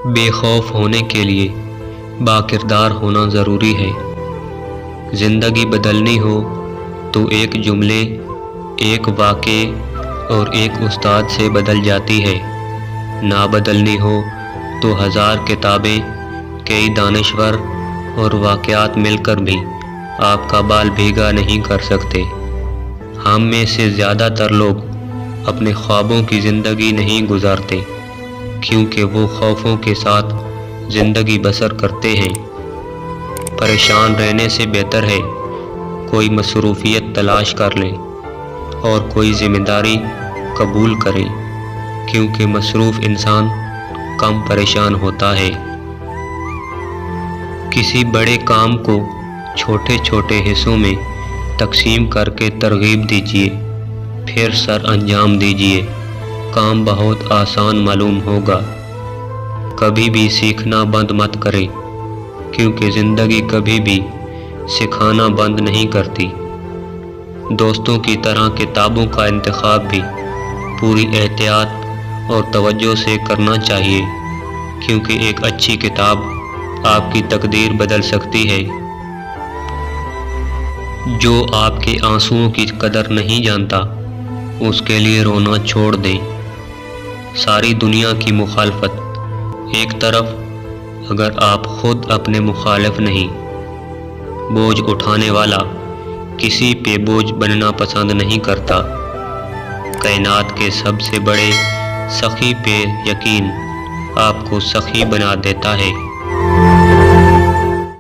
بے خوف ہونے کے لیے باکردار ہونا ضروری ہے۔ زندگی بدلنی ہو تو ایک جملے، ایک واقعے اور ایک استاد سے بدل جاتی ہے۔ نہ بدلنی ہو تو 1000 کتابیں، کئی دانشور اور واقعات مل کر بھی آپ کا بال بھیگا نہیں کر سکتے۔ ہم میں سے زیادہ تر لوگ اپنے خوابوں کی زندگی نہیں گزارتے کیونکہ وہ خوفوں کے ساتھ زندگی بسر کرتے ہیں۔ پریشان رہنے سے بہتر ہے کوئی مصروفیت تلاش کر لیں اور کوئی ذمہ داری قبول کریں، کیونکہ مصروف انسان کم پریشان ہوتا ہے۔ کسی بڑے کام کو چھوٹے چھوٹے حصوں میں تقسیم کر کے ترغیب دیجیے، پھر سر انجام دیجیے، کام بہت آسان معلوم ہوگا۔ کبھی بھی سیکھنا بند مت کریں کیونکہ زندگی کبھی بھی سکھانا بند نہیں کرتی۔ دوستوں کی طرح کتابوں کا انتخاب بھی پوری احتیاط اور توجہ سے کرنا چاہیے، کیونکہ ایک اچھی کتاب آپ کی تقدیر بدل سکتی ہے۔ جو آپ کے آنسوؤں کی قدر نہیں جانتا اس کے لیے رونا چھوڑ دیں۔ ساری دنیا کی مخالفت ایک طرف، اگر آپ خود اپنے مخالف نہیں۔ بوجھ اٹھانے والا کسی پہ بوجھ بننا پسند نہیں کرتا۔ کائنات کے سب سے بڑے سخی پہ یقین آپ کو سخی بنا دیتا ہے۔